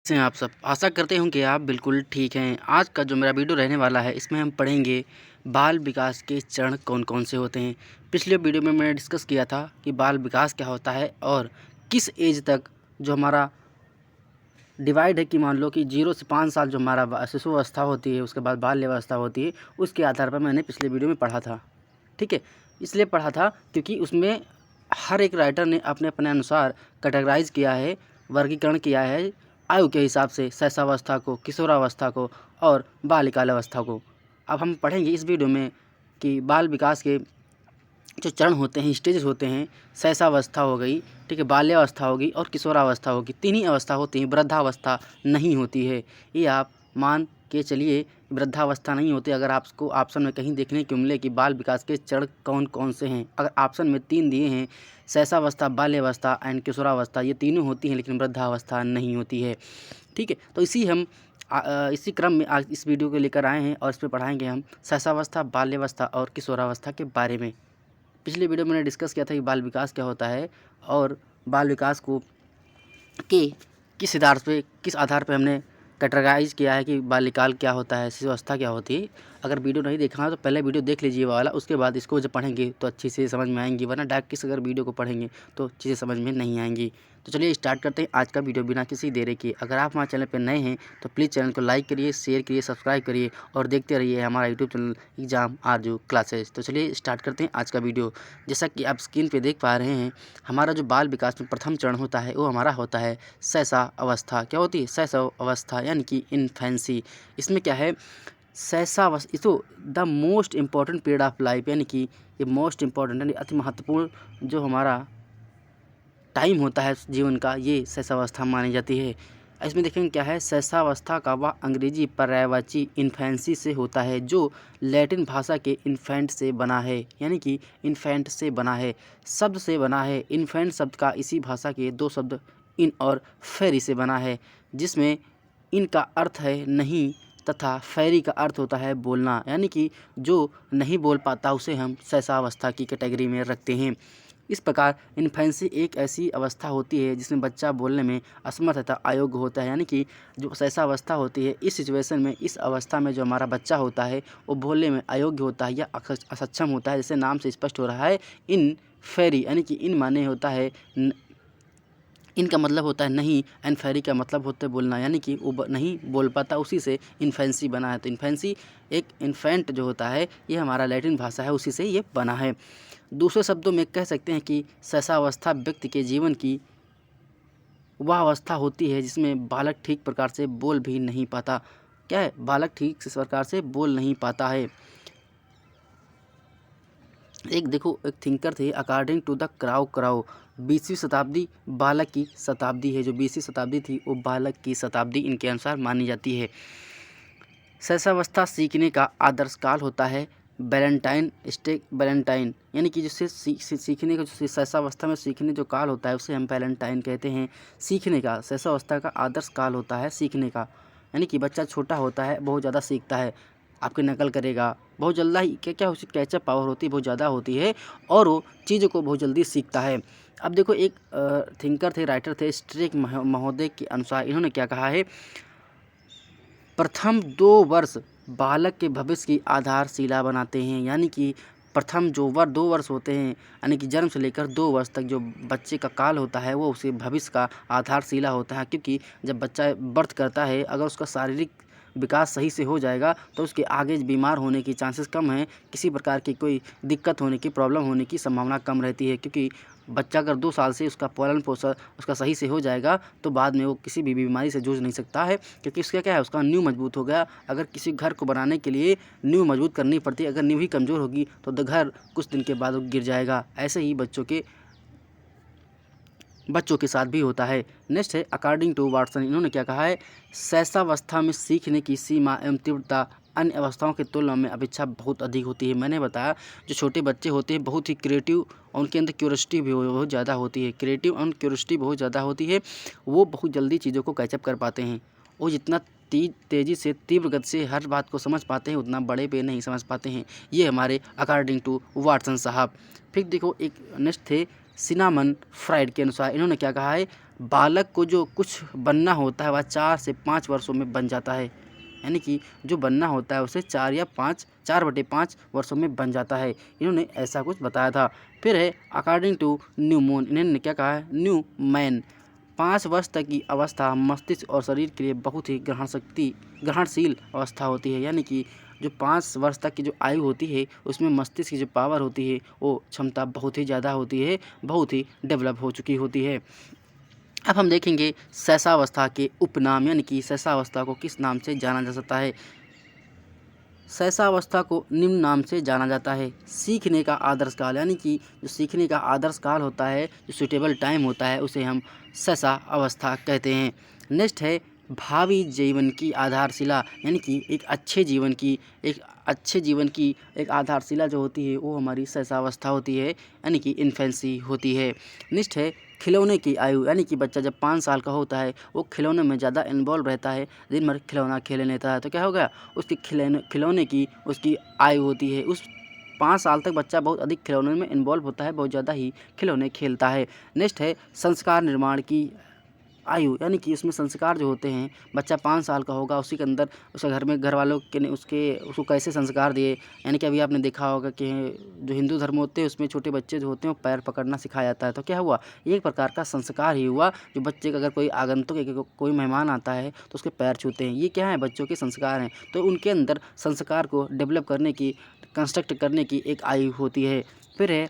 से हैं आप सब। आशा करते हूँ कि आप बिल्कुल ठीक हैं। आज का जो मेरा वीडियो रहने वाला है इसमें हम पढ़ेंगे बाल विकास के चरण कौन कौन से होते हैं। पिछले वीडियो में मैंने डिस्कस किया था कि बाल विकास क्या होता है और किस एज तक जो हमारा डिवाइड है कि मान लो कि 0 से 5 साल जो हमारा शिशु अवस्था होती है, उसके बाद बाल्य अवस्था होती है, उसके आधार पर मैंने पिछले वीडियो में पढ़ा था। ठीक है, इसलिए पढ़ा था क्योंकि उसमें हर एक राइटर ने अपने अपने अनुसार कैटेगराइज किया है, वर्गीकरण किया है आयु के हिसाब से, शैशवावस्था को, किशोरावस्था को और बालिकाल अवस्था को। अब हम पढ़ेंगे इस वीडियो में कि बाल विकास के जो चरण होते हैं, स्टेजेस होते हैं। शैशवावस्था हो गई, ठीक है, बाल्यावस्था होगी और किशोरावस्था होगी। तीन ही अवस्था होती हैं, वृद्धावस्था नहीं होती है। ये आप मान के चलिए, वृद्धावस्था नहीं होती। अगर आपको ऑप्शन में कहीं देखने को मिले कि बाल विकास के चरण कौन कौन से हैं, अगर ऑप्शन में 3 दिए हैं, शैशवावस्था, बाल्यावस्था एंड किशोरावस्था, ये तीनों होती हैं लेकिन वृद्धावस्था नहीं होती है। ठीक है, तो इसी क्रम में आज इस वीडियो को लेकर आए हैं और इसमें पढ़ाएंगे हम शैशवावस्था, बाल्यावस्था और किशोरावस्था के बारे में। पिछले वीडियो में मैंने डिस्कस किया था कि बाल विकास क्या होता है और बाल विकास को के किस आधार पे हमने कैटेगराइज किया है कि बाल्यकाल क्या होता है, शिशुअवस्था क्या होती है। अगर वीडियो नहीं देखना है तो पहले वीडियो देख लीजिए वाला, उसके बाद इसको जब पढ़ेंगे तो अच्छी से समझ में आएंगी, वरना डायरेक्ट अगर वीडियो को पढ़ेंगे तो चीज़ें समझ में नहीं आएंगी। तो चलिए स्टार्ट करते हैं आज का वीडियो बिना किसी देरी के। अगर आप हमारे चैनल पर नए हैं तो प्लीज़ चैनल को लाइक करिए, शेयर करिए, सब्सक्राइब करिए और देखते रहिए हमारा यूट्यूब चैनल एग्जाम आरजू क्लासेस। तो चलिए स्टार्ट करते हैं आज का वीडियो। जैसा कि आप स्क्रीन पे देख पा रहे हैं, हमारा जो बाल विकास में प्रथम चरण होता है वो हमारा होता है शैशवावस्था। क्या होती है? शैशवावस्था यानी कि इन्फेंसी। इसमें क्या है, शैशवावस्था तो the most important period of life, यानी कि ये मोस्ट इम्पॉर्टेंट यानी अति महत्वपूर्ण जो हमारा टाइम होता है जीवन का, ये शैशवावस्था मानी जाती है। इसमें देखेंगे क्या है, शैशवावस्था का वह अंग्रेजी पर्यायवाची इन्फेंसी से होता है जो लैटिन भाषा के इन्फेंट से बना है, यानी कि इन्फेंट से बना है, शब्द से बना है। इन्फेंट शब्द का इसी भाषा के 2 शब्द इन और फेरी से बना है, जिसमें इन का अर्थ है नहीं तथा फेरी का अर्थ होता है बोलना, यानी कि जो नहीं बोल पाता उसे हम शैशवावस्था की कैटेगरी में रखते हैं। इस प्रकार इन्फेंसी एक ऐसी अवस्था होती है जिसमें बच्चा बोलने में असमर्थ तथा अयोग्य होता है, यानी कि जो शैशवावस्था होती है, इस सिचुएशन में, इस अवस्था में जो हमारा बच्चा होता है वो बोलने में अयोग्य होता है या असक्षम होता है। जैसे नाम से स्पष्ट हो रहा है, इन फेरी, यानी कि इन माने होता है इनका मतलब होता है नहीं, एंड फेरी का मतलब होता है बोलना, यानी कि वो नहीं बोल पाता, उसी से इन्फेंसी बना है। तो इन्फेंसी एक इन्फेंट जो होता है ये हमारा लैटिन भाषा है, उसी से ये बना है। दूसरे शब्दों में कह सकते हैं कि शैशवावस्था व्यक्ति के जीवन की वह अवस्था होती है जिसमें बालक ठीक प्रकार से बोल भी नहीं पाता। क्या है? बालक ठीक से प्रकार से बोल नहीं पाता है। एक देखो, एक थिंकर थे, अकॉर्डिंग टू द क्राउ 20वीं शताब्दी बालक की शताब्दी है। जो 20वीं शताब्दी थी वो बालक की शताब्दी इनके अनुसार मानी जाती है। शैशवावस्था सीखने का आदर्श काल होता है। बैलेंटाइन यानी कि जिससे सीखने का, जो शैशवावस्था में सीखने जो काल होता है उसे हम बैलेंटाइन कहते हैं। सीखने का, शैशवावस्था का आदर्श काल होता है सीखने का, यानी कि बच्चा छोटा होता है, बहुत ज़्यादा सीखता है, आपकी नकल करेगा, बहुत जल्दी ही क्या उसकी कैचअप पावर होती है, बहुत ज़्यादा होती है और वो चीज़ों को बहुत जल्दी सीखता है। अब देखो, एक थिंकर थे, राइटर थे, स्ट्रेक महोदय के अनुसार इन्होंने क्या कहा है, प्रथम 2 वर्ष बालक के भविष्य की आधारशिला बनाते हैं, यानी कि प्रथम जो 2 वर्ष होते हैं, यानी कि जन्म से लेकर 2 वर्ष तक जो बच्चे का काल होता है वो उसके भविष्य का आधारशिला होता है। क्योंकि जब बच्चा बर्थ करता है, अगर उसका शारीरिक विकास सही से हो जाएगा तो उसके आगे बीमार होने की चांसेस कम हैं, किसी प्रकार की कोई दिक्कत होने की, प्रॉब्लम होने की संभावना कम रहती है। क्योंकि बच्चा अगर 2 साल से उसका पालन पोषण उसका सही से हो जाएगा तो बाद में वो किसी भी बीमारी से जूझ नहीं सकता है, क्योंकि उसका क्या है, उसका नींव मजबूत हो गया। अगर किसी घर को बनाने के लिए नींव मजबूत करनी पड़ती है, अगर नींव ही कमज़ोर होगी तो घर कुछ दिन के बाद गिर जाएगा। ऐसे ही बच्चों के साथ भी होता है। नेक्स्ट है, अकॉर्डिंग टू वाटसन, इन्होंने क्या कहा है, शैशवावस्था में सीखने की सीमा एवं तीव्रता अन्य अवस्थाओं की तुलना में अपेक्षा बहुत अधिक होती है। मैंने बताया जो छोटे बच्चे होते हैं बहुत ही क्रिएटिव और उनके अंदर क्यूरियोसिटी भी बहुत ज़्यादा होती है, क्रिएटिव और क्यूरियोसिटी बहुत ज़्यादा होती है, वो बहुत जल्दी चीज़ों को कैचअप कर पाते हैं। वो जितना तेज़ी से, तीव्र गति से हर बात को समझ पाते हैं उतना बड़े पे नहीं समझ पाते हैं। ये हमारे अकॉर्डिंग टू वाटसन साहब। फिर देखो, एक नेक्स्ट थे, सिनामन फ्राइड के अनुसार इन्होंने क्या कहा है, बालक को जो कुछ बनना होता है वह 4 से 5 वर्षों में बन जाता है। यानी कि जो बनना होता है उसे 4/5 वर्षों में बन जाता है। इन्होंने ऐसा कुछ बताया था। फिर है अकॉर्डिंग टू न्यूमैन, इन्होंने क्या कहा है, न्यूमैन 5 वर्ष तक की अवस्था मस्तिष्क और शरीर के लिए बहुत ही ग्रहणशील अवस्था होती है। यानी कि जो 5 वर्ष तक की जो आयु होती है उसमें मस्तिष्क की जो पावर होती है वो क्षमता बहुत ही ज़्यादा होती है, बहुत ही डेवलप हो चुकी होती है। अब हम देखेंगे शैशवावस्था के उपनाम, यानी कि शैशवावस्था को किस नाम से जाना जा सकता है। शैशवावस्था को निम्न नाम से जाना जाता है। सीखने का आदर्श काल, यानी कि जो सीखने का आदर्श काल होता है, जो सुटेबल टाइम होता है, उसे हम शैशवावस्था कहते हैं। नेक्स्ट है भावी जीवन की आधारशिला, यानी कि एक अच्छे जीवन की एक आधारशिला जो होती है वो हमारी शैशवावस्था होती है, यानी कि इन्फेंसी होती है। नेक्स्ट है खिलौने की आयु, यानी कि बच्चा जब 5 साल का होता है वो खिलौने में ज़्यादा इन्वॉल्व रहता है, दिन भर खिलौना खेल लेता है, तो क्या होगा, उसकी खिलौने की उसकी आयु होती है। उस 5 साल तक बच्चा बहुत अधिक खिलौने में इन्वॉल्व होता है, बहुत ज़्यादा ही खिलौने खेलता है। नेक्स्ट है संस्कार निर्माण की आयु, यानी कि उसमें संस्कार जो होते हैं, बच्चा 5 साल का होगा, उसी के अंदर उसके घर में घर वालों के ने उसको कैसे संस्कार दिए। यानी कि अभी आपने देखा होगा कि जो हिंदू धर्म होते हैं उसमें छोटे बच्चे जो होते हैं वो पैर पकड़ना सिखाया जाता है, तो क्या हुआ, एक प्रकार का संस्कार ही हुआ। जो बच्चे का अगर कोई आगंतुक कोई मेहमान आता है तो उसके पैर छूते हैं, ये क्या है, बच्चों के संस्कार हैं। तो उनके अंदर संस्कार को डेवलप करने की, कंस्ट्रक्ट करने की एक आयु होती है। फिर है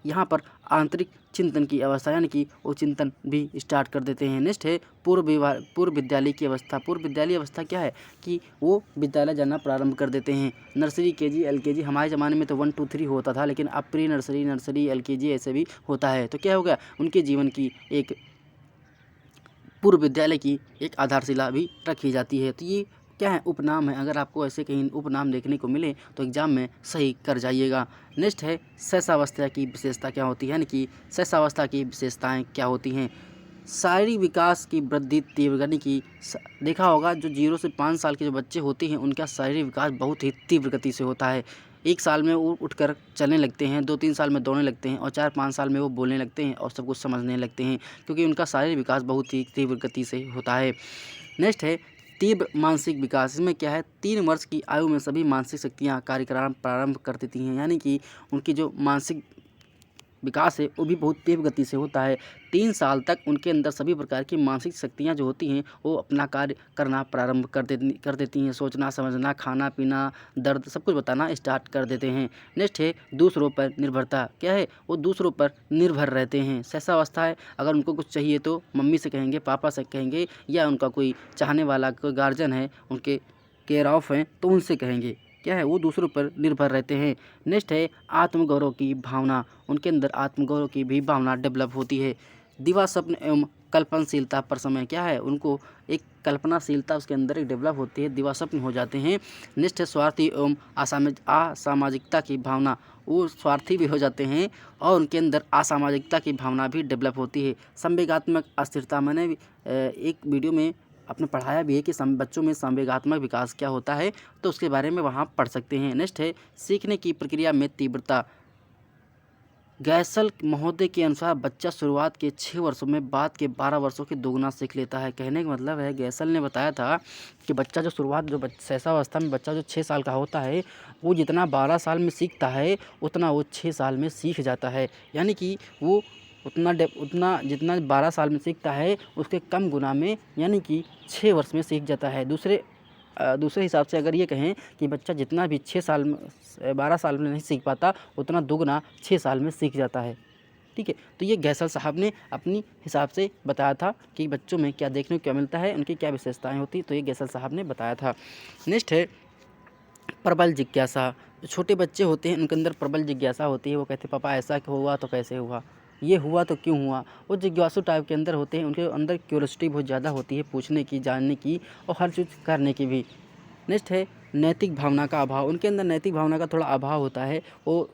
यहाँ पर आंतरिक चिंतन की अवस्था, यानी कि वो चिंतन भी स्टार्ट कर देते हैं। नेक्स्ट है पूर्व विद्यालय की अवस्था। पूर्व विद्यालय अवस्था क्या है कि वो विद्यालय जाना प्रारंभ कर देते हैं। नर्सरी, केजी, एलकेजी, हमारे ज़माने में तो 1 2 3 होता था, लेकिन अब प्री नर्सरी, एलकेजी ऐसे भी होता है। तो क्या होगा, उनके जीवन की एक पूर्व विद्यालय की एक आधारशिला भी रखी जाती है। तो ये क्या है, उपनाम है। अगर आपको ऐसे कहीं उपनाम देखने को मिले तो एग्जाम में सही कर जाइएगा। नेक्स्ट है शैशवावस्था की विशेषता क्या होती है, यानी कि शैशवावस्था की विशेषताएं क्या होती हैं। शारीरिक विकास की वृद्धि तीव्र, यानी कि देखा होगा जो 0 से 5 साल के जो बच्चे होते हैं उनका शारीरिक विकास बहुत ही तीव्र गति से होता है। 1 साल में वो उठकर चलने लगते हैं, 2-3 साल में दौड़ने लगते हैं और 4-5 साल में वो बोलने लगते हैं और सब कुछ समझने लगते हैं, क्योंकि उनका शारीरिक विकास बहुत ही तीव्र गति से होता है। नेक्स्ट है तीव्र मानसिक विकास। इसमें क्या है, 3 वर्ष की आयु में सभी मानसिक शक्तियाँ कार्यक्रम प्रारंभ कर देती हैं, यानी कि उनकी जो मानसिक विकास है वो भी बहुत तीव्र गति से होता है। 3 साल तक उनके अंदर सभी प्रकार की मानसिक शक्तियाँ जो होती हैं वो अपना कार्य करना प्रारंभ कर देती हैं। सोचना, समझना, खाना पीना, दर्द सब कुछ बताना स्टार्ट कर देते हैं। नेक्स्ट है दूसरों पर निर्भरता। क्या है, वो दूसरों पर निर्भर रहते हैं। शैशवावस्था है, अगर उनको कुछ चाहिए तो मम्मी से कहेंगे, पापा से कहेंगे, या उनका कोई चाहने वाला कोई गार्जियन है, उनके केयर ऑफ हैं तो उनसे कहेंगे। क्या है, वो दूसरों पर निर्भर रहते हैं। नेक्स्ट है आत्मगौरव की भावना। उनके अंदर आत्मगौरव की भी भावना डेवलप होती है। दिवा स्वप्न एवं कल्पनाशीलता पर समय, क्या है, उनको एक कल्पनाशीलता उसके अंदर एक डेवलप होती है, दिवा स्वप्न हो जाते हैं। नेक्स्ट है स्वार्थी एवं असामाजिकता की भावना। वो स्वार्थी भी हो जाते हैं और उनके अंदर असामाजिकता की भावना भी डेवलप होती है। संवेगात्मक अस्थिरता, मैंने एक वीडियो में आपने पढ़ाया भी है कि बच्चों में संवेगात्मक विकास क्या होता है, तो उसके बारे में वहाँ पढ़ सकते हैं। नेक्स्ट है सीखने की प्रक्रिया में तीव्रता। गैसल महोदय के अनुसार बच्चा शुरुआत के 6 वर्षों में बाद के 12 वर्षों के दोगुना सीख लेता है। कहने का मतलब है, गैसल ने बताया था कि बच्चा जो शैशवावस्था में बच्चा जो 6 साल का होता है वो जितना 12 साल में सीखता है उतना वो 6 साल में सीख जाता है। यानी कि वो उतना जितना 12 साल में सीखता है उसके कम गुना में, यानी कि 6 वर्ष में सीख जाता है। दूसरे हिसाब से अगर ये कहें कि बच्चा जितना भी 12 साल में नहीं सीख पाता उतना दुगना 6 साल में सीख जाता है। ठीक है, तो ये गैसल साहब ने अपनी हिसाब से बताया था कि बच्चों में क्या देखने को क्या मिलता है, उनकी क्या विशेषताएं होती, तो ये गैसल साहब ने बताया था। नेक्स्ट है प्रबल जिज्ञासा। जो छोटे बच्चे होते हैं उनके अंदर प्रबल जिज्ञासा होती है। वो कहते हैं पापा ऐसा क्यों हुआ, तो कैसे हुआ, ये हुआ तो क्यों हुआ। वो जिज्ञासु टाइप के अंदर होते हैं, उनके अंदर क्यूरियोसिटी बहुत ज़्यादा होती है, पूछने की, जानने की और हर चीज़ करने की भी। नेक्स्ट है नैतिक भावना का अभाव। उनके अंदर नैतिक भावना का थोड़ा अभाव होता है। वो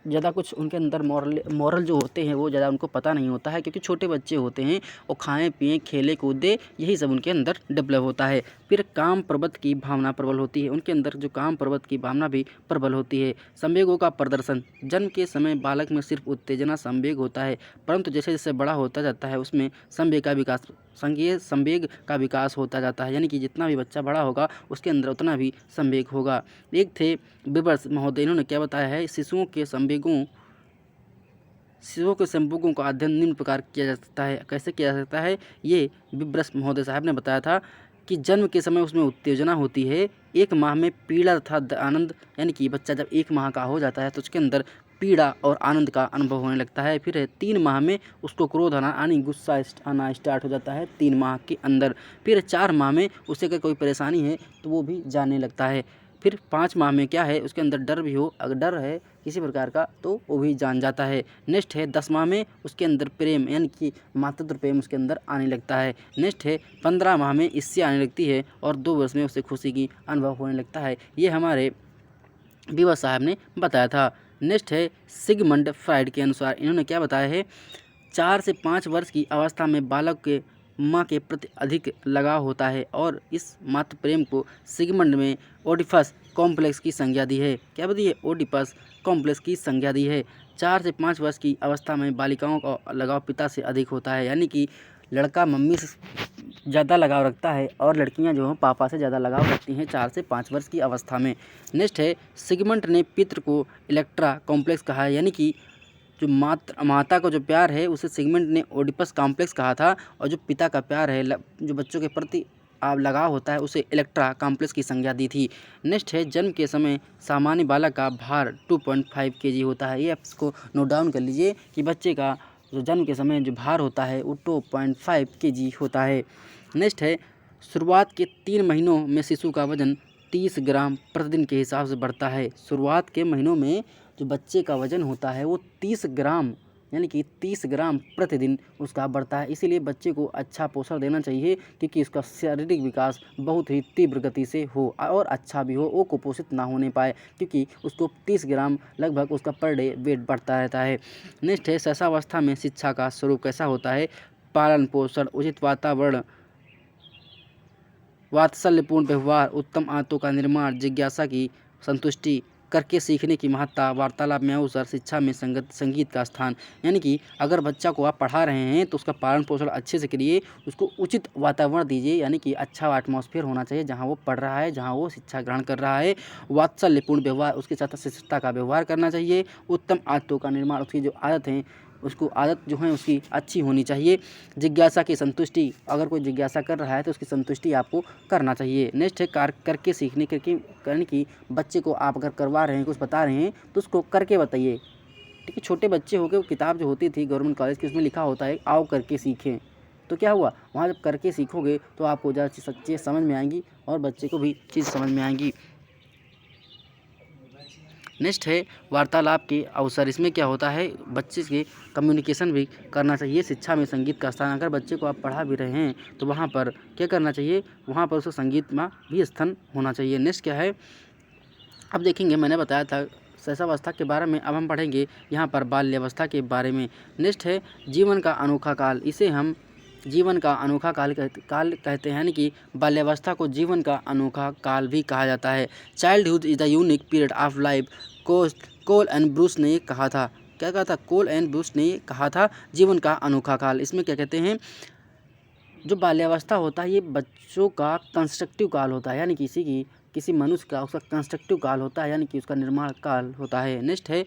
ज़्यादा कुछ उनके अंदर मॉरल जो होते हैं वो ज़्यादा उनको पता नहीं होता है, क्योंकि छोटे बच्चे होते हैं और खाएं पिएं खेले कूदे यही सब उनके अंदर डेवलप होता है। फिर काम प्रवृत्त की भावना प्रबल होती है, उनके अंदर जो काम प्रवृत्त की भावना भी प्रबल होती है। संवेगों का प्रदर्शन, जन्म के समय बालक में सिर्फ उत्तेजना संवेग होता है, परंतु जैसे जैसे बड़ा होता जाता है उसमें संवेग का विकास होता जाता है, यानी कि जितना भी बच्चा बड़ा होगा उसके अंदर उतना भी संवेग होगा। एक थे बिबर्स महोदय, इन्होंने क्या बताया है, शिशुओं के संवेगों का अध्ययन निम्न प्रकार किया जा सकता है। कैसे किया जा सकता है, ये बिब्रस महोदय साहब ने बताया था कि जन्म के समय उसमें उत्तेजना होती है, 1 माह में पीड़ा तथा आनंद, यानी कि बच्चा जब 1 माह का हो जाता है तो उसके अंदर पीड़ा और आनंद का अनुभव होने लगता है। फिर 3 माह में उसको क्रोध आना यानी गुस्सा आना स्टार्ट हो जाता है 3 माह के अंदर। फिर 4 माह में उसे अगर कोई परेशानी है तो वो भी जानने लगता है। फिर 5 माह में क्या है, उसके अंदर डर भी हो, अगर डर है किसी प्रकार का तो वो भी जान जाता है। नेक्स्ट है 10 माह में उसके अंदर प्रेम यानी कि मातृत्व प्रेम उसके अंदर आने लगता है। नेक्स्ट है 15 माह में इससे आने लगती है और 2 वर्ष में उसे खुशी की अनुभव होने लगता है। ये हमारे बीवर साहब ने बताया था। नेक्स्ट है सिगमंड फ्राइड के अनुसार, इन्होंने क्या बताया है, 4 से 5 वर्ष की अवस्था में बालक के माँ के प्रति अधिक लगाव होता है और इस मातृ प्रेम को सिगमंड में ओडिपस कॉम्प्लेक्स की संज्ञा दी है। क्या बताइए है, ओडिपस कॉम्प्लेक्स की संज्ञा दी है। 4 से 5 वर्ष की अवस्था में बालिकाओं का लगाव पिता से अधिक होता है, यानी कि लड़का मम्मी से ज़्यादा लगाव रखता है और लड़कियां जो हैं पापा से ज़्यादा लगाव रखती हैं 4 से 5 वर्ष की अवस्था में। नेक्स्ट है सिगमंड ने पितृ को इलेक्ट्रा कॉम्प्लेक्स कहा है, यानी कि जो माता का जो प्यार है उसे सिगमंड ने ओडिपस कॉम्प्लेक्स कहा था, और जो पिता का प्यार है जो बच्चों के प्रति लगाव होता है उसे इलेक्ट्रा कॉम्प्लेक्स की संज्ञा दी थी। नेक्स्ट है जन्म के समय सामान्य बालक का भार 2.5 kg होता है। ये आप इसको नोट डाउन कर लीजिए कि बच्चे का जो जन्म के समय जो भार होता है वो 2.5 kg होता है। नेक्स्ट है शुरुआत के 3 महीनों में शिशु का वजन 30 ग्राम प्रतिदिन के हिसाब से बढ़ता है। शुरुआत के महीनों में जो बच्चे का वजन होता है वो 30 ग्राम यानी कि 30 ग्राम प्रतिदिन उसका बढ़ता है। इसीलिए बच्चे को अच्छा पोषण देना चाहिए, क्योंकि उसका शारीरिक विकास बहुत ही तीव्र गति से हो और अच्छा भी हो, वो कुपोषित ना होने पाए, क्योंकि उसको 30 ग्राम लगभग उसका पर डे वेट बढ़ता रहता है। नेक्स्ट है शैशवावस्था में शिक्षा का स्वरूप कैसा होता है, पालन पोषण, उचित वातावरण, वात्सल्यपूर्ण व्यवहार, उत्तम आदतों का निर्माण, जिज्ञासा की संतुष्टि, करके सीखने की महत्ता, वार्तालाप में अवसर, शिक्षा में संगीत का स्थान। यानी कि अगर बच्चा को आप पढ़ा रहे हैं तो उसका पालन पोषण अच्छे से करिए, उसको उचित वातावरण दीजिए, यानी कि अच्छा एटमॉस्फेयर होना चाहिए जहाँ वो पढ़ रहा है, जहाँ वो शिक्षा ग्रहण कर रहा है। वात्सल्यपूर्ण व्यवहार, उसके साथ शिष्टता का व्यवहार करना चाहिए। उत्तम आदतों का निर्माण, उसकी जो आदत है उसको आदत जो है उसकी अच्छी होनी चाहिए। जिज्ञासा की संतुष्टि, अगर कोई जिज्ञासा कर रहा है तो उसकी संतुष्टि आपको करना चाहिए। नेक्स्ट है करके सीखने, करने की बच्चे को आप अगर करवा रहे हैं, कुछ बता रहे हैं तो उसको करके बताइए। ठीक है, छोटे बच्चे हो गए, वो किताब जो होती थी गवर्नमेंट कॉलेज की उसमें लिखा होता है आओ करके सीखें, तो क्या हुआ वहाँ जब करके सीखोगे तो आपको ज़्यादा चीज़ें समझ में आएंगी और बच्चे को भी चीज़ समझ में आएंगी। नेक्स्ट है वार्तालाप के अवसर, इसमें क्या होता है बच्चे के कम्युनिकेशन भी करना चाहिए। शिक्षा में संगीत का स्थान, अगर बच्चे को आप पढ़ा भी रहे हैं तो वहाँ पर क्या करना चाहिए, वहाँ पर उसको संगीत में भी स्थान होना चाहिए। नेक्स्ट क्या है, अब देखेंगे मैंने बताया था शैशवावस्था के बारे में, अब हम पढ़ेंगे यहाँ पर बाल्यावस्था के बारे में। नेक्स्ट है जीवन का अनोखा काल, इसे हम जीवन का अनोखा काल कहते हैं, यानी कि बाल्यावस्था को जीवन का अनोखा काल भी कहा जाता है। Childhood is the unique period of life, Cole and Bruce ने कहा था। क्या कहा था, कोल एंड ब्रूस ने कहा था जीवन का अनोखा काल। इसमें क्या कहते हैं, जो बाल्यावस्था होता है ये बच्चों का कंस्ट्रक्टिव काल होता है, यानी किसी मनुष्य का उसका कंस्ट्रक्टिव काल होता है, यानी कि उसका निर्माण काल होता है। नेक्स्ट है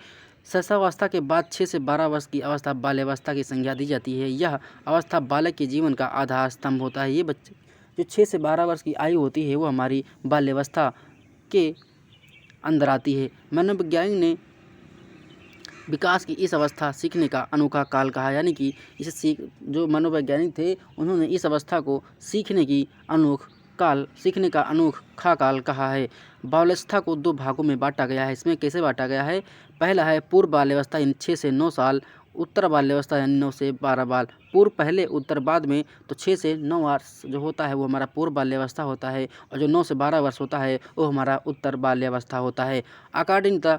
शैशवावस्था के बाद 6 से 12 वर्ष की अवस्था बाल्यावस्था की संज्ञा दी जाती है। यह अवस्था बालक के जीवन का आधार स्तंभ होता है। ये बच्चे जो 6 से 12 वर्ष की आयु होती है वो हमारी बाल्यावस्था के अंदर आती है। मनोवैज्ञानिक ने विकास की इस अवस्था सीखने का अनोखा काल कहा, यानी कि इसे जो मनोवैज्ञानिक थे उन्होंने इस अवस्था को सीखने का अनोखा काल कहा है। बाल्यावस्था को 2 भागों में बांटा गया है। इसमें कैसे बांटा गया है, पहला है पूर्व बाल्यावस्था यानी 6 से 9 साल, उत्तर बाल्यावस्था यानी 9 से 12 बाल। पूर्व पहले उत्तर बाद में, तो 6 से 9 वर्ष जो होता है वो हमारा पूर्व बाल्यावस्था होता है, और जो 9 से 12 वर्ष होता है वो हमारा उत्तर बाल्यावस्था होता है। According the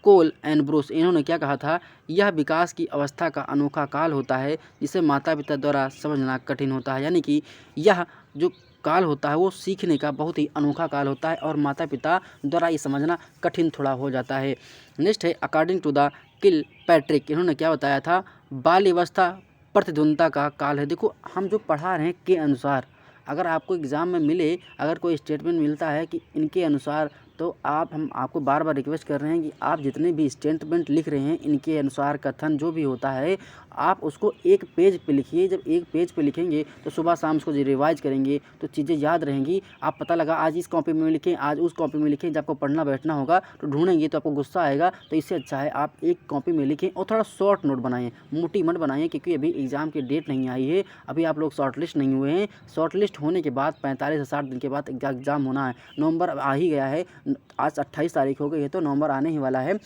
Cole and Bruce इन्होंने क्या कहा था, यह विकास की अवस्था का अनोखा काल होता है जिसे माता पिता द्वारा समझना कठिन होता है। यानी कि यह जो काल होता है वो सीखने का बहुत ही अनोखा काल होता है और माता पिता द्वारा ये समझना कठिन थोड़ा हो जाता है। नेक्स्ट है according to the Kilpatrick, इन्होंने क्या बताया था, बाल्यावस्था प्रतिद्वंदता का काल है। देखो हम जो पढ़ा रहे हैं के अनुसार, अगर आपको एग्ज़ाम में मिले, अगर कोई स्टेटमेंट मिलता है कि इनके अनुसार, तो हम आपको बार बार रिक्वेस्ट कर रहे हैं कि आप जितने भी स्टेटमेंट लिख रहे हैं इनके अनुसार कथन जो भी होता है आप उसको एक पेज पे लिखिए। जब एक पेज पे लिखेंगे तो सुबह शाम उसको रिवाइज करेंगे तो चीज़ें याद रहेंगी। आप पता लगा आज इस कॉपी में लिखें, आज उस कॉपी में लिखें, जब आपको पढ़ना बैठना होगा तो ढूंढेंगे तो आपको गुस्सा आएगा। तो इससे अच्छा है आप एक कॉपी में लिखें और थोड़ा शॉर्ट नोट बनाएं, मोटी मत बनाएं, क्योंकि अभी एग्ज़ाम की डेट नहीं आई है, अभी आप लोग शॉर्ट लिस्ट नहीं हुए हैं। शॉर्ट लिस्ट होने के बाद 45 से 60 दिन के बाद एग्ज़ाम होना है। नवंबर आ ही गया है, आज 28 तारीख हो गई है तो नवंबर आने ही वाला है।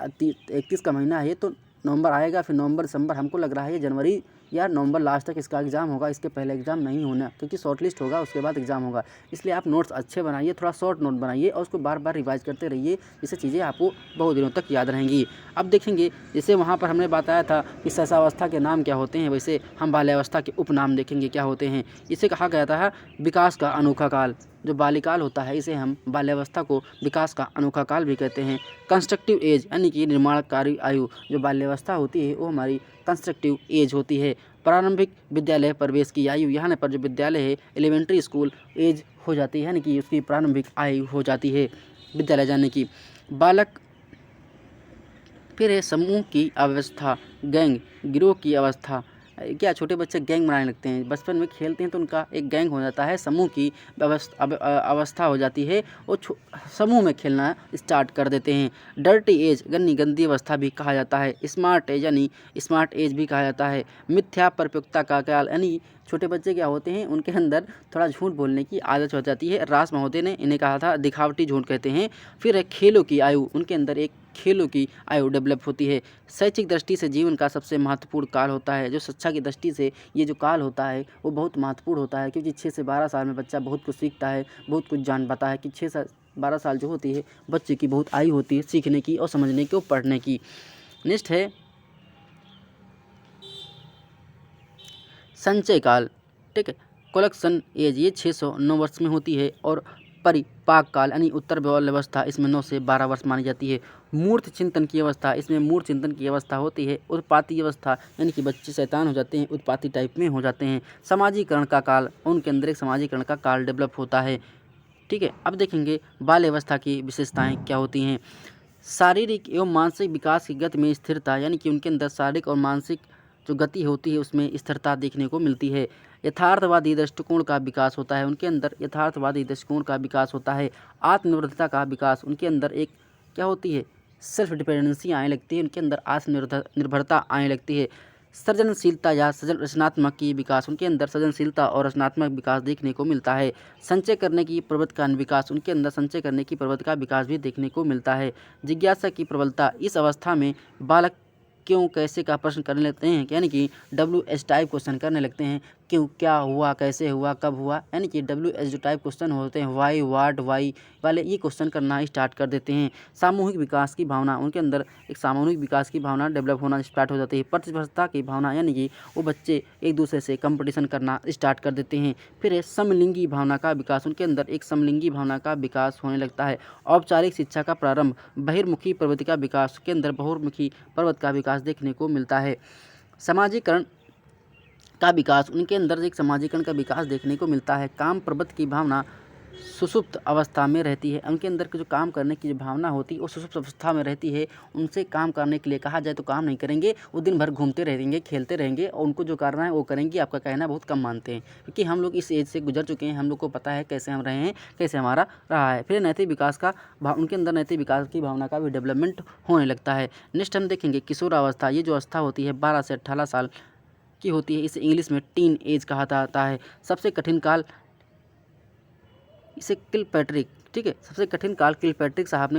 31 का महीना है तो नवंबर आएगा, फिर नवंबर दिसंबर, हमको लग रहा है जनवरी या नवंबर लास्ट तक इसका एग्ज़ाम होगा। इसके पहले एग्ज़ाम नहीं होना, क्योंकि शॉर्ट लिस्ट होगा उसके बाद एग्ज़ाम होगा। इसलिए आप नोट्स अच्छे बनाइए, थोड़ा शॉर्ट नोट बनाइए और उसको बार बार रिवाइज करते रहिए, जिससे चीज़ें आपको बहुत दिनों तक याद रहेंगी। अब देखेंगे जैसे वहाँ पर हमने बताया था कि शैशवावस्था के नाम क्या होते हैं, वैसे हम बाल्यावस्था के उपनाम देखेंगे क्या होते हैं। इसे कहा गया था विकास का अनोखा काल। जो बाल्यकाल होता है इसे हम बाल्यावस्था को विकास का अनोखा काल भी कहते हैं। कंस्ट्रक्टिव एज यानी कि निर्माणकारी आयु, जो बाल्यावस्था होती है वो हमारी कंस्ट्रक्टिव एज होती है। प्रारंभिक विद्यालय प्रवेश की आयु, यहाँ पर जो विद्यालय है एलिमेंट्री स्कूल एज हो जाती है, यानी कि उसकी प्रारंभिक आयु हो जाती है विद्यालय जाने की। बालक फिर है समूह की अवस्था, गैंग गिरोह की अवस्था। क्या छोटे बच्चे गैंग बनाने लगते हैं, बचपन में खेलते हैं तो उनका एक गैंग हो जाता है, समूह की अवस्था हो जाती है, वो समूह में खेलना स्टार्ट कर देते हैं। डर्टी एज यानी गंदी अवस्था भी कहा जाता है। स्मार्ट एज यानी स्मार्ट एज भी कहा जाता है। मिथ्या परिपक्वता का काल, यानी छोटे बच्चे क्या होते हैं उनके अंदर थोड़ा झूठ बोलने की आदत हो जाती है। रास महोदय ने इन्हें कहा था दिखावटी झूठ कहते हैं। फिर है खेलों की आयु, उनके अंदर एक खेलों की आयु डेवलप होती है। शैक्षिक दृष्टि से जीवन का सबसे महत्वपूर्ण काल होता है। जो शिक्षा की दृष्टि से ये जो काल होता है वो बहुत महत्वपूर्ण होता है, क्योंकि 6 से 12 साल में बच्चा बहुत कुछ सीखता है, बहुत कुछ जान पाता है। कि 6 से 12 साल जो होती है बच्चे की बहुत आयु होती है सीखने की और समझने की और पढ़ने की। नेक्स्ट है संचय काल, ठीक है। कलेक्शन एज ये 6 से 9 वर्ष में होती है। और परिपाक काल यानी उत्तर बाल्यावस्था, इसमें 9 से 12 वर्ष मानी जाती है। मूर्त चिंतन की अवस्था, इसमें मूर्त चिंतन की अवस्था होती है। उत्पाती अवस्था यानी कि बच्चे शैतान हो जाते हैं, उत्पाती टाइप में हो जाते हैं। समाजीकरण का काल, उनके अंदर एक समाजीकरण का काल डेवलप होता है, ठीक है। अब देखेंगे बाल्यावस्था की विशेषताएं क्या होती हैं। शारीरिक एवं मानसिक विकास की गति में स्थिरता, यानी कि उनके अंदर शारीरिक और मानसिक जो गति होती है उसमें स्थिरता देखने को मिलती है। यथार्थवादी दृष्टिकोण का विकास होता है, उनके अंदर यथार्थवादी दृष्टिकोण का विकास होता है। आत्मनिर्भरता का विकास, उनके अंदर एक क्या होती है, सेल्फ डिपेंडेंसी आने लगती है, उनके अंदर आत्मनिर्भरता आने लगती है। सृजनशीलता या रचनात्मक की विकास, उनके अंदर सृजनशीलता और रचनात्मक विकास देखने को मिलता है। संचय करने की प्रवृत्ति का विकास, उनके अंदर संचय करने की प्रवृत्ति का विकास भी देखने को मिलता है। जिज्ञासा की प्रबलता, इस अवस्था में बालक क्यों कैसे का प्रश्न करने लगते हैं, यानी कि WH टाइप क्वेश्चन करने लगते हैं। क्यों, क्या हुआ, कैसे हुआ, कब हुआ, यानी कि WH जो टाइप क्वेश्चन होते हैं वाई, वाट, वाई वाले ये क्वेश्चन करना स्टार्ट कर देते हैं। सामूहिक विकास की भावना, उनके अंदर एक सामूहिक विकास की भावना डेवलप होना स्टार्ट हो जाती है। प्रतिस्पर्धा की भावना, यानी कि वो बच्चे एक दूसरे से कंपटीशन करना स्टार्ट कर देते हैं। फिर है समलिंगी भावना का विकास, उनके अंदर एक समलिंगी भावना का विकास होने लगता है। औपचारिक शिक्षा का प्रारंभ, बहिर्मुखी प्रवृत्ति का विकास के अंदर बहुमुखी प्रवृत्ति का विकास देखने को मिलता है। समाजीकरण का विकास, उनके अंदर एक समाजीकरण का विकास देखने को मिलता है। काम प्रवृत्ति की भावना सुषुप्त अवस्था में रहती है, उनके अंदर जो काम करने की जो भावना होती है वो सुषुप्त अवस्था में रहती है। उनसे काम करने के लिए कहा जाए तो काम नहीं करेंगे, वो दिन भर घूमते रहेंगे, खेलते रहेंगे और उनको जो करना है वो करेंगे। आपका कहना बहुत कम मानते हैं, क्योंकि हम लोग इस एज से गुजर चुके हैं, हम लोग को पता है कैसे हम रहे हैं, कैसे हमारा रहा है। फिर नैतिक विकास का उनके अंदर नैतिक विकास की भावना का भी डेवलपमेंट होने लगता है। नेक्स्ट हम देखेंगे किशोरावस्था, ये जो अवस्था होती है 12 से 18 साल की होती है, इसे इंग्लिश में टीन एज कहा जाता है। सबसे कठिन काल इसे किलपैट्रिक ठीक है। सबसे कठिन काल किलपैट्रिक साहब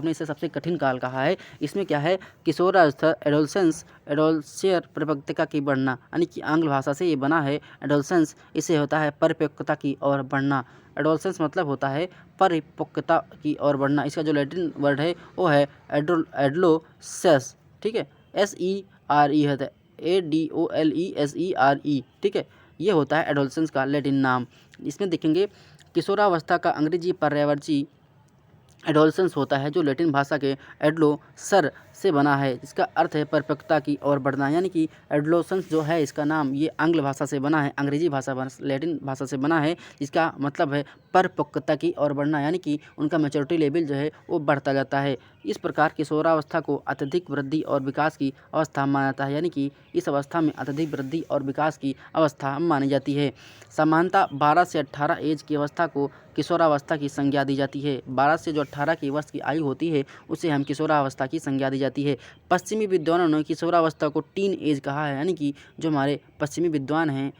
ने इसे सबसे कठिन काल कहा है। इसमें क्या है, किशोरावस्था, एडोलसेंस, एडोलसियर, परिपक्वता की बढ़ना, यानी कि आंग्ल भाषा से ये बना है एडोलसेंस, इसे होता है परिपक्वता की ओर बढ़ना। एडोलसेंस मतलब होता है परिपक्वता की ओर बढ़ना। इसका जो लैटिन वर्ड है वो है एडोलसेस, ठीक है। SERE होता है, ADOLESERE, ठीक है। ये होता है एडोलसेंस का लैटिन नाम। इसमें देखेंगे किशोरावस्था का अंग्रेजी पर्यायवाची एडोलसेंस होता है, जो लैटिन भाषा के एडलो सर से बना है, जिसका अर्थ है परिपक्वता की ओर बढ़ना। यानी कि एडोलसेंस जो है इसका नाम ये आंग्ल भाषा से बना है, अंग्रेजी भाषा लैटिन भाषा से बना है, जिसका मतलब है परिपक्वता की ओर बढ़ना, यानी कि उनका मैच्योरिटी लेवल जो है वो बढ़ता जाता है। इस प्रकार किशोरावस्था को अत्यधिक वृद्धि और विकास की अवस्था माना जाता है, यानी कि इस अवस्था में अत्यधिक वृद्धि और विकास की अवस्था मानी जाती है। सामान्यतः 12 से 18 एज की अवस्था को किशोरावस्था की संज्ञा दी जाती है। 12 से जो 18 की वर्ष की आयु होती है उसे हम किशोरावस्था की संज्ञा दी जाती है। पश्चिमी विद्वानों ने किशोरावस्था को टीन एज कहा है, यानी कि जो हमारे पश्चिमी विद्वान हैं,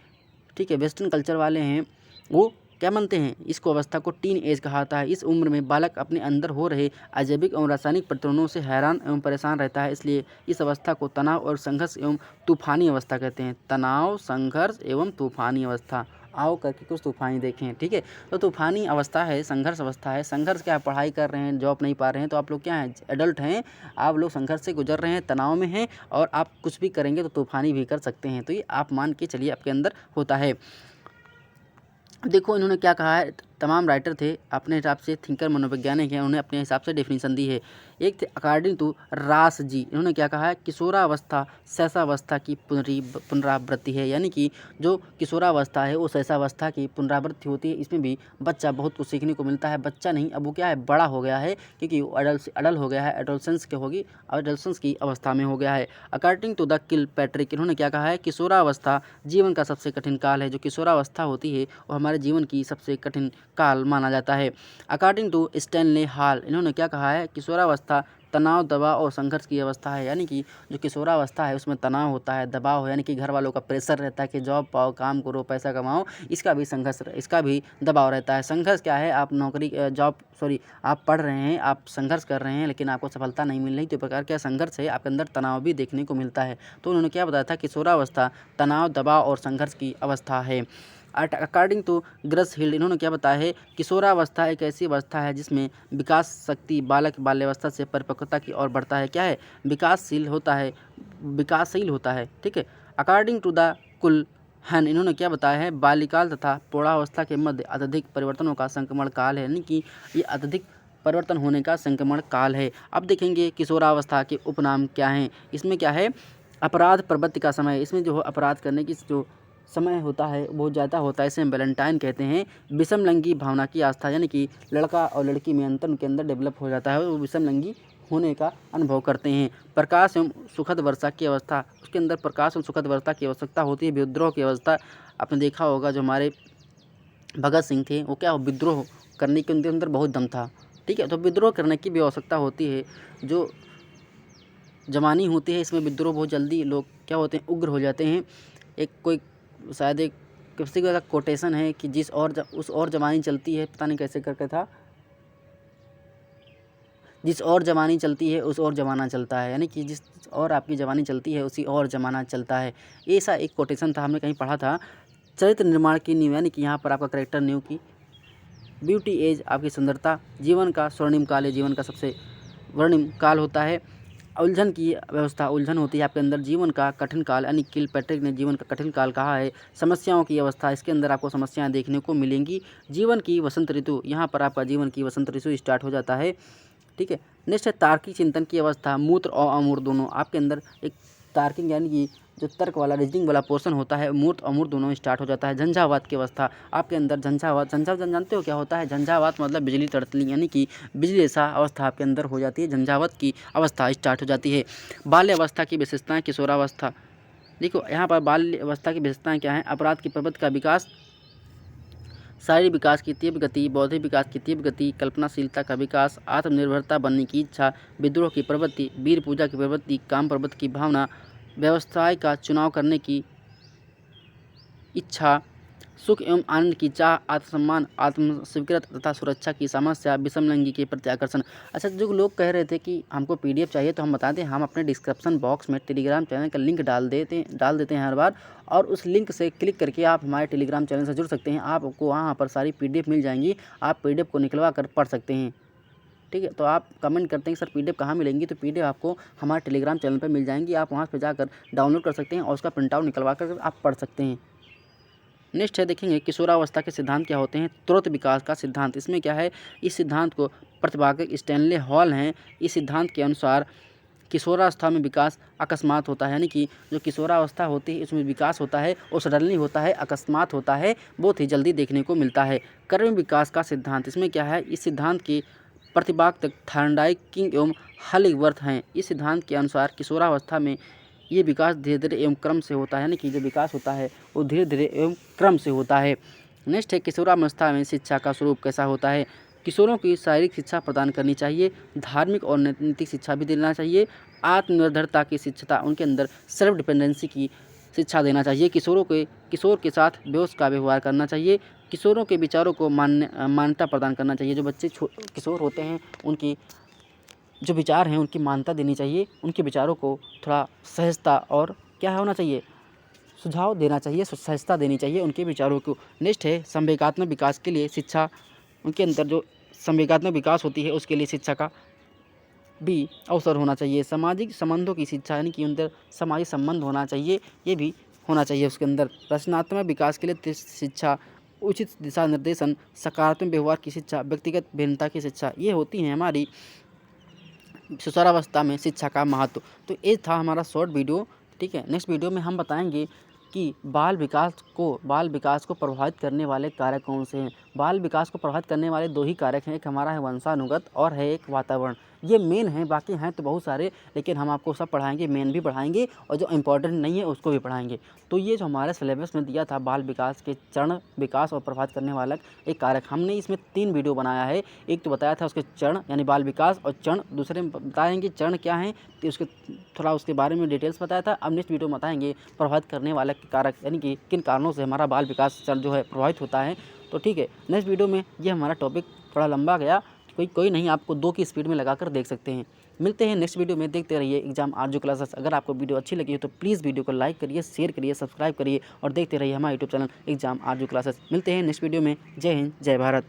ठीक है, वेस्टर्न कल्चर वाले हैं, वो क्या मानते हैं, इसको अवस्था को टीन एज कहा जाता है। इस उम्र में बालक अपने अंदर हो रहे अजैविक एवं रासायनिक प्रतिरोधों से हैरान एवं परेशान रहता है, इसलिए इस अवस्था को तनाव और संघर्ष एवं तूफानी अवस्था कहते हैं। तनाव, संघर्ष एवं तूफानी अवस्था। आओ करके कुछ तूफानी देखें, ठीक है। तो तूफानी अवस्था है, संघर्ष अवस्था है। संघर्ष क्या, पढ़ाई कर रहे हैं, जॉब नहीं पा रहे हैं, तो आप लोग क्या हैं, एडल्ट हैं, आप लोग संघर्ष से गुजर रहे हैं, तनाव में हैं, और आप कुछ भी करेंगे तो तूफानी भी कर सकते हैं। तो ये आप मान के चलिए आपके अंदर होता है। देखो इन्होंने क्या कहा है, तमाम राइटर थे अपने हिसाब से, थिंकर मनोवैज्ञानिक हैं, उन्होंने अपने हिसाब से डेफिनेशन दी है। एक थे अकॉर्डिंग टू रास जी, इन्होंने क्या कहा है, किशोरावस्था शैशवावस्था की पुनरावृत्ति है, यानी कि जो किशोरावस्था है वो शैशवावस्था की पुनरावृत्ति होती है। इसमें भी बच्चा बहुत कुछ सीखने को मिलता है। बच्चा नहीं, अब वो क्या है, बड़ा हो गया है, क्योंकि वो अडल्ट हो गया है, एडोलसेंस के होगी, एडोलसेंस की अवस्था में हो गया है। अकॉर्डिंग टू द किलपैट्रिक, इन्होंने क्या कहा है, किशोरावस्था जीवन का सबसे कठिन काल है। जो किशोरावस्था होती है वो हमारे जीवन की सबसे कठिन काल माना जाता है। अकॉर्डिंग टू स्टैनले हॉल, इन्होंने क्या कहा है, किशोरावस्था तनाव, दबाव और संघर्ष की अवस्था है, यानी कि जो किशोरावस्था है उसमें तनाव होता है, दबाव है, यानी कि घर वालों का प्रेशर रहता है कि जॉब पाओ, काम करो, पैसा कमाओ, इसका भी संघर्ष, इसका भी दबाव रहता है। संघर्ष क्या है, आप आप पढ़ रहे हैं, आप संघर्ष कर रहे हैं, लेकिन आपको सफलता नहीं मिल रही, तो प्रकार क्या संघर्ष है, आपके अंदर तनाव भी देखने को मिलता है। तो उन्होंने क्या बताया था, किशोरावस्था तनाव, दबाव और संघर्ष की अवस्था है। अकॉर्डिंग टू ग्रस हिल्ड, इन्होंने क्या बताया है, किशोरावस्था एक ऐसी अवस्था है जिसमें विकास शक्ति बालक बाल्यावस्था से परिपक्वता की ओर बढ़ता है। क्या है, विकासशील होता है, ठीक है। अकॉर्डिंग टू द कुलहन, इन्होंने क्या बताया है, बाल्यकाल तथा प्रौढ़ावस्था के मध्य अत्यधिक परिवर्तनों का संक्रमण काल है, यानी कि ये अत्यधिक परिवर्तन होने का संक्रमण काल है। अब देखेंगे किशोरावस्था के उपनाम क्या हैं। इसमें क्या है, अपराध प्रवृत्ति का समय, इसमें जो अपराध करने की जो समय होता है बहुत ज़्यादा होता है, इसे हम वैलेंटाइन कहते हैं। विषमलिंगी भावना की आस्था, यानी कि लड़का और लड़की में अंतर उनके अंदर डेवलप हो जाता है, वो विषमलिंगी होने का अनुभव करते हैं। प्रकाश एवं सुखद वर्षा की अवस्था, उसके अंदर प्रकाश एवं सुखद वर्षा की आवश्यकता होती है। विद्रोह की अवस्था, आपने देखा होगा जो हमारे भगत सिंह थे वो क्या, विद्रोह करने के उनके अंदर बहुत दम था, ठीक है। तो विद्रोह करने की भी आवश्यकता होती है। जो जवानी होती है इसमें विद्रोह बहुत जल्दी लोग क्या होते हैं, उग्र हो जाते हैं। एक कोई शायद एक किसी का कोटेशन है कि उस और जवानी चलती है, पता नहीं कैसे करके था, जिस और जवानी चलती है उस और जमाना चलता है, यानी कि जिस और आपकी जवानी चलती है उसी और जमाना चलता है। ऐसा एक कोटेशन था, हमने कहीं पढ़ा था। चरित्र निर्माण की नींव, यानी कि यहाँ पर आपका करेक्टर नींव की ब्यूटी एज, आपकी सुंदरता जीवन का स्वर्णिम काल है, जीवन का सबसे वर्णिम काल होता है। उलझन की व्यवस्था, उलझन होती है आपके अंदर, जीवन का कठिन काल, यानी किलपैट्रिक ने जीवन का कठिन काल कहा है। समस्याओं की अवस्था, इसके अंदर आपको समस्याएं देखने को मिलेंगी। जीवन की वसंत ऋतु, यहाँ पर आपका जीवन की वसंत ऋतु स्टार्ट हो जाता है, ठीक है। नेक्स्ट है तार्किक चिंतन की अवस्था, मूत्र और अमूर्त दोनों, आपके अंदर एक तार्किक यानी कि जो तर्क वाला रीजनिंग वाला पोर्शन होता है, मूर्त अमूर्त दोनों स्टार्ट हो जाता है। झंझावात की अवस्था, आपके अंदर झंझावात जानते हो क्या होता है, झंझावात मतलब बिजली तड़तनी, यानी कि बिजली जैसा अवस्था आपके अंदर हो जाती है, झंझावात की अवस्था स्टार्ट हो जाती है। बाल्य अवस्था की विशेषताएं, किशोरावस्था, देखो यहाँ पर बाल्य अवस्था की विशेषताएं क्या हैं, अपराध की प्रवृत्ति का विकास, शारीरिक विकास की तीव्र गति, बौद्धिक विकास की तीव्र गति, कल्पनाशीलता का विकास, आत्मनिर्भरता बनने की इच्छा, विद्रोह की प्रवृत्ति, वीर पूजा की प्रवृत्ति, काम प्रवृत्ति की भावना, व्यवसाय का चुनाव करने की इच्छा, सुख एवं आनंद की चाह, आत्मसम्मान, आत्मस्वीकृत तथा सुरक्षा की समस्या, विषमलिंगी के प्रति आकर्षण। अच्छा, जो लोग कह रहे थे कि हमको PDF चाहिए, तो हम बता दें, हम अपने डिस्क्रिप्शन बॉक्स में टेलीग्राम चैनल का लिंक डाल देते हैं हर बार, और उस लिंक से क्लिक करके आप हमारे टेलीग्राम चैनल से जुड़ सकते हैं। आपको वहाँ पर सारी PDF मिल जाएंगी, आप PDF को निकलवा कर पढ़ सकते हैं। ठीक है, तो आप कमेंट करते हैं कि सर PDF कहाँ मिलेंगी, तो PDF आपको हमारे टेलीग्राम चैनल पर मिल जाएंगी। आप वहाँ पर जाकर डाउनलोड कर सकते हैं और उसका प्रिंट आउट निकलवा कर आप पढ़ सकते हैं। नेक्स्ट है, देखेंगे किशोरावस्था के सिद्धांत क्या होते हैं। तुरंत विकास का सिद्धांत, इसमें क्या है, इस सिद्धांत को प्रतिपादक स्टैनले हॉल हैं। इस सिद्धांत के अनुसार किशोरावस्था में विकास अकस्मात होता है, यानी कि जो किशोरावस्था होती है इसमें विकास होता है और सडनली होता है, अकस्मात होता है, बहुत ही जल्दी देखने को मिलता है। क्रम विकास का सिद्धांत, इसमें क्या है, इस सिद्धांत के प्रतिपादक थॉर्नडाइक, किंग एवं हॉलिंगवर्थ हैं। इस सिद्धांत के अनुसार किशोरावस्था में ये विकास धीरे धीरे एवं क्रम से होता है, यानी कि जो विकास होता है वो धीरे धीरे एवं क्रम से होता है। नेक्स्ट है, किशोरावस्था में शिक्षा का स्वरूप कैसा होता है। किशोरों की शारीरिक शिक्षा प्रदान करनी चाहिए, धार्मिक और नैतिक शिक्षा भी देना चाहिए, आत्मनिर्भरता की शिक्षा, उनके अंदर सेल्फ डिपेंडेंसी की शिक्षा देना चाहिए। किशोर के साथ बेहोश का व्यवहार करना चाहिए। किशोरों के विचारों को मान्यता प्रदान करना चाहिए। जो बच्चे किशोर होते हैं उनकी जो विचार हैं उनकी मान्यता देनी चाहिए। उनके विचारों को थोड़ा सहजता और क्या होना चाहिए, सुझाव देना चाहिए, सहजता देनी चाहिए उनके विचारों को। नेक्स्ट है, संवेगात्मक विकास के लिए शिक्षा, उनके अंदर जो संवेगात्मक विकास होती है उसके लिए शिक्षा का भी अवसर होना चाहिए। सामाजिक संबंधों की शिक्षा, यानी कि अंदर सामाजिक संबंध होना चाहिए, ये भी होना चाहिए उसके अंदर। रचनात्मक विकास के लिए शिक्षा, उचित दिशा निर्देशन, सकारात्मक व्यवहार की शिक्षा, व्यक्तिगत भिन्नता की शिक्षा, ये होती हैं हमारी किशोरावस्था में शिक्षा का महत्व। तो ये था हमारा शॉर्ट वीडियो। ठीक है, नेक्स्ट वीडियो में हम बताएंगे कि बाल विकास को प्रभावित करने वाले कारक कौन से हैं। बाल विकास को प्रभावित करने वाले 2 ही कारक हैं, एक हमारा है वंशानुगत और है एक वातावरण। ये मेन हैं, बाकी हैं तो बहुत सारे, लेकिन हम आपको सब पढ़ाएंगे, मेन भी पढ़ाएंगे और जो इम्पोर्टेंट नहीं है उसको भी पढ़ाएंगे। तो ये जो हमारे सिलेबस में दिया था बाल विकास के चरण, विकास और प्रभावित करने वाला एक कारक, हमने इसमें 3 वीडियो बनाया है। एक तो बताया था उसके चरण यानी बाल विकास और चरण, दूसरे में बताएंगे चरण क्या हैं, तो उसके थोड़ा उसके बारे में डिटेल्स बताया था। अब नेक्स्ट वीडियो में बताएंगे प्रभावित करने वाला कारक, यानी कि किन कारणों से हमारा बाल विकास चरण जो है प्रभावित होता है। तो ठीक है, नेक्स्ट वीडियो में ये हमारा टॉपिक थोड़ा लंबा गया, कोई नहीं, आपको 2 की स्पीड में लगाकर देख सकते हैं। मिलते हैं नेक्स्ट वीडियो में, देखते रहिए एग्जाम आरजू क्लासेस। अगर आपको वीडियो अच्छी लगी हो तो प्लीज़ वीडियो को लाइक करिए, शेयर करिए, सब्सक्राइब करिए और देखते रहिए हमारा यूट्यूब चैनल एग्जाम आरजू क्लासेस। मिलते हैं नेक्स्ट वीडियो में। जय हिंद, जय भारत।